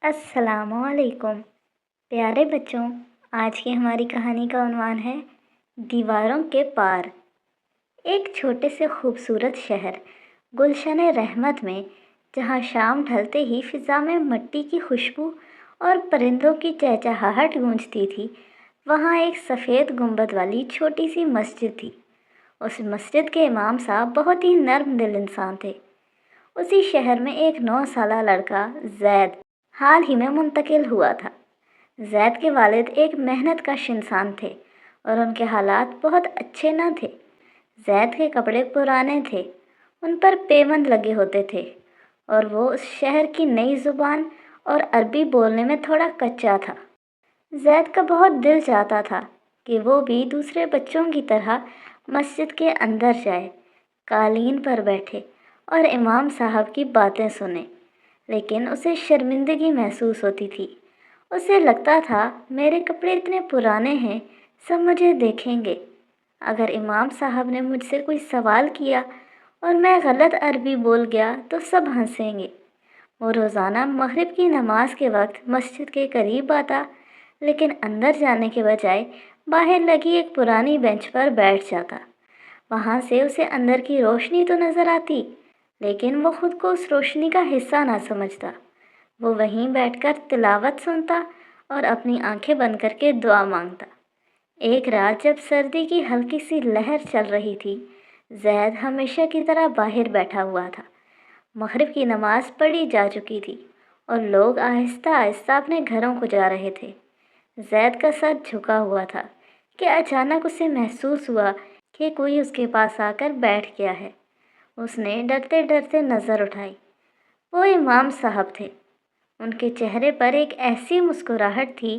अस्सलामुअलैकुम प्यारे बच्चों। आज की हमारी कहानी का उन्वान है दीवारों के पार। एक छोटे से खूबसूरत शहर गुलशन रहमत में, जहाँ शाम ढलते ही फिज़ा में मिट्टी की खुशबू और परिंदों की चहचहाहट गूंजती थी, वहाँ एक सफ़ेद गुंबद वाली छोटी सी मस्जिद थी। उस मस्जिद के इमाम साहब बहुत ही नर्म दिल इंसान थे। उसी शहर में एक 9 साला लड़का जैद हाल ही में मुंतकिल हुआ था। जैद के वालिद एक मेहनत कश इंसान थे और उनके हालात बहुत अच्छे न थे। जैद के कपड़े पुराने थे, उन पर पेबंद लगे होते थे और वो उस शहर की नई ज़ुबान और अरबी बोलने में थोड़ा कच्चा था। जैद का बहुत दिल चाहता था कि वो भी दूसरे बच्चों की तरह मस्जिद के अंदर जाए, कालीन पर बैठे और इमाम साहब की बातें सुने, लेकिन उसे शर्मिंदगी महसूस होती थी। उसे लगता था, मेरे कपड़े इतने पुराने हैं, सब मुझे देखेंगे। अगर इमाम साहब ने मुझसे कोई सवाल किया और मैं गलत अरबी बोल गया तो सब हंसेंगे। वो रोज़ाना मगरिब की नमाज के वक्त मस्जिद के करीब आता, लेकिन अंदर जाने के बजाय बाहर लगी एक पुरानी बेंच पर बैठ जाता। वहाँ से उसे अंदर की रोशनी तो नज़र आती, लेकिन वो खुद को उस रोशनी का हिस्सा ना समझता। वो वहीं बैठकर तिलावत सुनता और अपनी आंखें बंद करके दुआ मांगता। एक रात जब सर्दी की हल्की सी लहर चल रही थी, जैद हमेशा की तरह बाहर बैठा हुआ था। मगरिब की नमाज पढ़ी जा चुकी थी और लोग आहिस्ता आहिस्ता अपने घरों को जा रहे थे। जैद का सर झुका हुआ था कि अचानक उसे महसूस हुआ कि कोई उसके पास आकर बैठ गया है। उसने डरते डरते नज़र उठाई। वो इमाम साहब थे। उनके चेहरे पर एक ऐसी मुस्कुराहट थी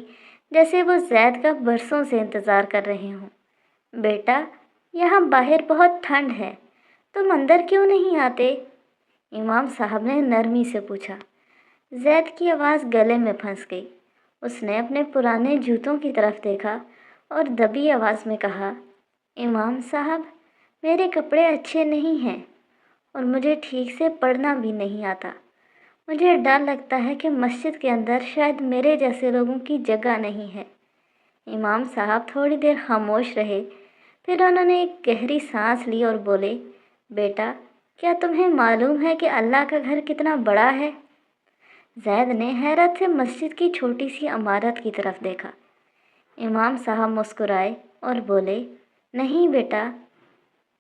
जैसे वो जैद का बरसों से इंतज़ार कर रहे हों। बेटा, यहाँ बाहर बहुत ठंड है, तुम अंदर क्यों नहीं आते? इमाम साहब ने नरमी से पूछा। जैद की आवाज़ गले में फंस गई। उसने अपने पुराने जूतों की तरफ देखा और दबी आवाज़ में कहा, इमाम साहब, मेरे कपड़े अच्छे नहीं हैं और मुझे ठीक से पढ़ना भी नहीं आता। मुझे डर लगता है कि मस्जिद के अंदर शायद मेरे जैसे लोगों की जगह नहीं है। इमाम साहब थोड़ी देर खामोश रहे, फिर उन्होंने एक गहरी सांस ली और बोले, बेटा, क्या तुम्हें मालूम है कि अल्लाह का घर कितना बड़ा है? जैद ने हैरत से मस्जिद की छोटी सी इमारत की तरफ देखा। इमाम साहब मुस्कुराए और बोले, नहीं बेटा,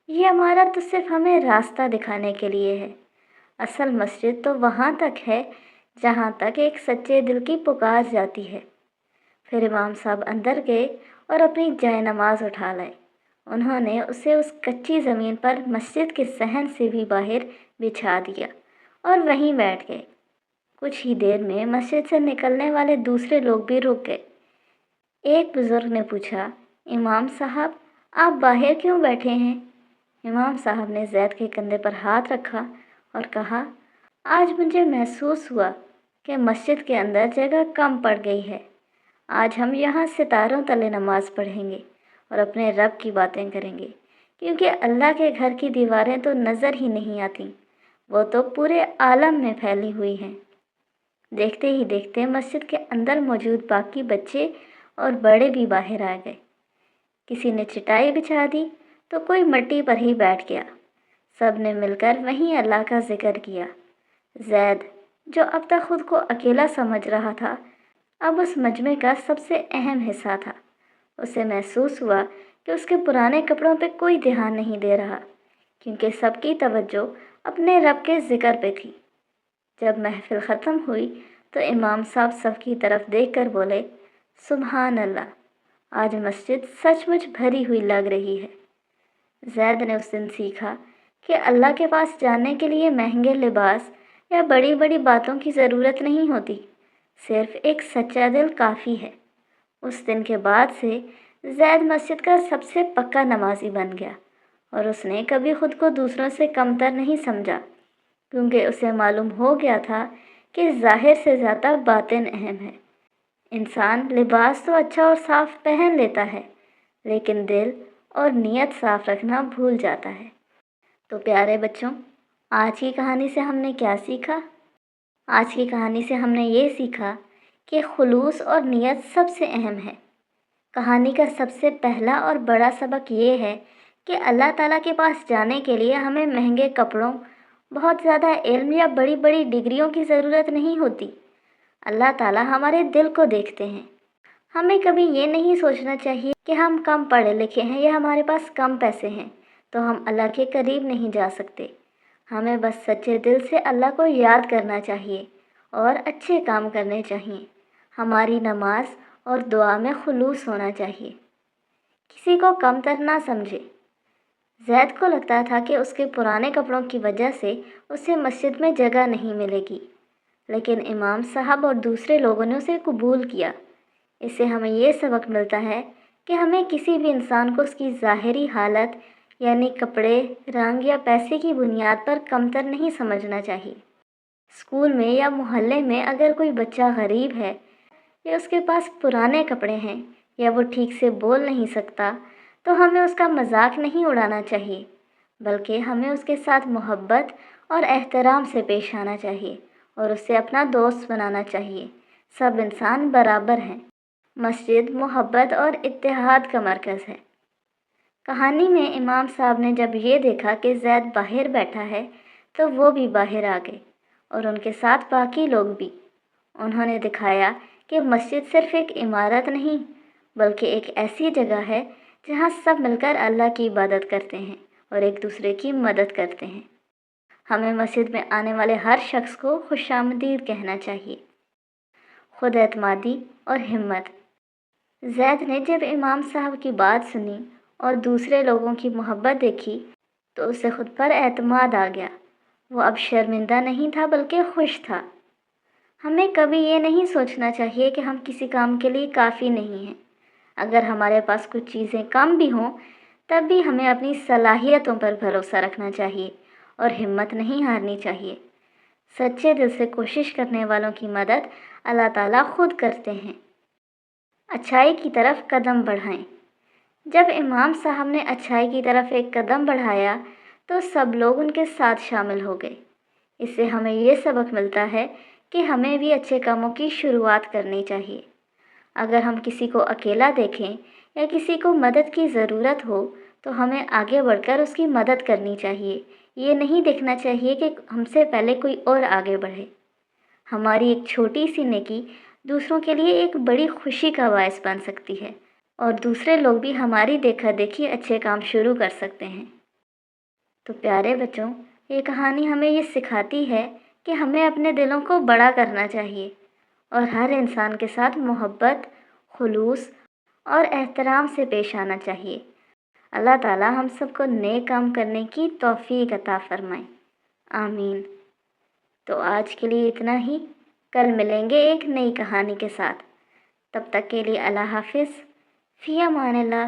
ये इमारत तो सिर्फ हमें रास्ता दिखाने के लिए है। असल मस्जिद तो वहाँ तक है जहाँ तक एक सच्चे दिल की पुकार जाती है। फिर इमाम साहब अंदर गए और अपनी जाए नमाज उठा लाए। उन्होंने उसे उस कच्ची ज़मीन पर मस्जिद के सहन से भी बाहर बिछा दिया और वहीं बैठ गए। कुछ ही देर में मस्जिद से निकलने वाले दूसरे लोग भी रुक गए। एक बुज़ुर्ग ने पूछा, इमाम साहब, आप बाहर क्यों बैठे हैं? इमाम साहब ने जैद के कंधे पर हाथ रखा और कहा, आज मुझे महसूस हुआ कि मस्जिद के अंदर जगह कम पड़ गई है। आज हम यहाँ सितारों तले नमाज पढ़ेंगे और अपने रब की बातें करेंगे, क्योंकि अल्लाह के घर की दीवारें तो नज़र ही नहीं आती, वो तो पूरे आलम में फैली हुई हैं। देखते ही देखते मस्जिद के अंदर मौजूद बाकी बच्चे और बड़े भी बाहर आ गए। किसी ने चटाई बिछा दी तो कोई मट्टी पर ही बैठ गया। सब ने मिलकर वहीं अल्लाह का जिक्र किया। जैद, जो अब तक खुद को अकेला समझ रहा था, अब उस मजमे का सबसे अहम हिस्सा था। उसे महसूस हुआ कि उसके पुराने कपड़ों पे कोई ध्यान नहीं दे रहा, क्योंकि सबकी तवज्जो अपने रब के जिक्र पे थी। जब महफिल ख़त्म हुई तो इमाम साहब सबकी तरफ देखकर बोले, सुभान अल्लाह, आज मस्जिद सचमुच भरी हुई लग रही है। जैद ने उस दिन सीखा कि अल्लाह के पास जाने के लिए महंगे लिबास या बड़ी बड़ी बातों की ज़रूरत नहीं होती, सिर्फ एक सच्चा दिल काफ़ी है। उस दिन के बाद से जैद मस्जिद का सबसे पक्का नमाजी बन गया और उसने कभी खुद को दूसरों से कमतर नहीं समझा, क्योंकि उसे मालूम हो गया था कि ज़ाहिर से ज़्यादा बातिन अहम है। इंसान लिबास तो अच्छा और साफ पहन लेता है, लेकिन दिल और नीयत साफ रखना भूल जाता है। तो प्यारे बच्चों, आज की कहानी से हमने क्या सीखा? آج کی کہانی سے ہم نے یہ سیکھا کہ خلوص اور نیت سب سے اہم ہے۔ کہانی کا سب سے پہلا اور بڑا سبق یہ ہے کہ اللہ تعالیٰ کے پاس جانے کے لیے ہمیں مہنگے کپڑوں، بہت زیادہ علم یا بڑی بڑی ڈگریوں کی ضرورت نہیں ہوتی۔ اللہ تعالیٰ ہمارے دل کو دیکھتے ہیں۔ ہمیں کبھی یہ نہیں سوچنا چاہیے کہ ہم کم پڑھے لکھے ہیں یا ہمارے پاس کم پیسے ہیں تو ہم اللہ کے قریب نہیں جا سکتے۔ ہمیں بس سچے دل سے اللہ کو یاد کرنا چاہیے اور اچھے کام کرنے چاہیے۔ ہماری نماز اور دعا میں خلوص ہونا چاہیے۔ کسی کو کمتر نہ سمجھے۔ زید کو لگتا تھا کہ اس کے پرانے کپڑوں کی وجہ سے اسے مسجد میں جگہ نہیں ملے گی، لیکن امام صاحب اور دوسرے لوگوں نے اسے قبول کیا۔ اس سے ہمیں یہ سبق ملتا ہے کہ ہمیں کسی بھی انسان کو اس کی ظاہری حالت یعنی کپڑے، رنگ یا پیسے کی بنیاد پر کمتر نہیں سمجھنا چاہیے۔ اسکول میں یا محلے میں اگر کوئی بچہ غریب ہے یا اس کے پاس پرانے کپڑے ہیں یا وہ ٹھیک سے بول نہیں سکتا تو ہمیں اس کا مذاق نہیں اڑانا چاہیے، بلکہ ہمیں اس کے ساتھ محبت اور احترام سے پیش آنا چاہیے اور اسے اپنا دوست بنانا چاہیے۔ سب انسان برابر ہیں۔ مسجد محبت اور اتحاد کا مرکز ہے۔ کہانی میں امام صاحب نے جب یہ دیکھا کہ زید باہر بیٹھا ہے تو وہ بھی باہر آ گئے اور ان کے ساتھ باقی لوگ بھی۔ انہوں نے دکھایا کہ مسجد صرف ایک عمارت نہیں بلکہ ایک ایسی جگہ ہے جہاں سب مل کر اللہ کی عبادت کرتے ہیں اور ایک دوسرے کی مدد کرتے ہیں۔ ہمیں مسجد میں آنے والے ہر شخص کو خوش آمدید کہنا چاہیے۔ خود اعتمادی اور ہمت۔ زید نے جب امام صاحب کی بات سنی اور دوسرے لوگوں کی محبت دیکھی تو اسے خود پر اعتماد آ گیا۔ وہ اب شرمندہ نہیں تھا بلکہ خوش تھا۔ ہمیں کبھی یہ نہیں سوچنا چاہیے کہ ہم کسی کام کے لیے کافی نہیں ہیں۔ اگر ہمارے پاس کچھ چیزیں کم بھی ہوں تب بھی ہمیں اپنی صلاحیتوں پر بھروسہ رکھنا چاہیے اور ہمت نہیں ہارنی چاہیے۔ سچے دل سے کوشش کرنے والوں کی مدد اللہ تعالیٰ خود کرتے ہیں۔ اچھائی کی طرف قدم بڑھائیں۔ جب امام صاحب نے اچھائی کی طرف ایک قدم بڑھایا تو سب لوگ ان کے ساتھ شامل ہو گئے۔ اس سے ہمیں یہ سبق ملتا ہے کہ ہمیں بھی اچھے کاموں کی شروعات کرنی چاہیے۔ اگر ہم کسی کو اکیلا دیکھیں یا کسی کو مدد کی ضرورت ہو تو ہمیں آگے بڑھ کر اس کی مدد کرنی چاہیے۔ یہ نہیں دیکھنا چاہیے کہ ہم سے پہلے کوئی اور آگے بڑھے۔ ہماری ایک چھوٹی سی نیکی دوسروں کے لیے ایک بڑی خوشی کا باعث بن سکتی ہے اور دوسرے لوگ بھی ہماری دیکھا دیکھی اچھے کام شروع کر سکتے ہیں۔ تو پیارے بچوں، یہ کہانی ہمیں یہ سکھاتی ہے کہ ہمیں اپنے دلوں کو بڑا کرنا چاہیے اور ہر انسان کے ساتھ محبت، خلوص اور احترام سے پیش آنا چاہیے۔ اللہ تعالیٰ ہم سب کو نیک کام کرنے کی توفیق عطا فرمائے۔ آمین۔ تو آج کے لیے اتنا ہی۔ کل ملیں گے ایک نئی کہانی کے ساتھ۔ تب تک کے لیے اللہ حافظ۔ فی امان اللہ۔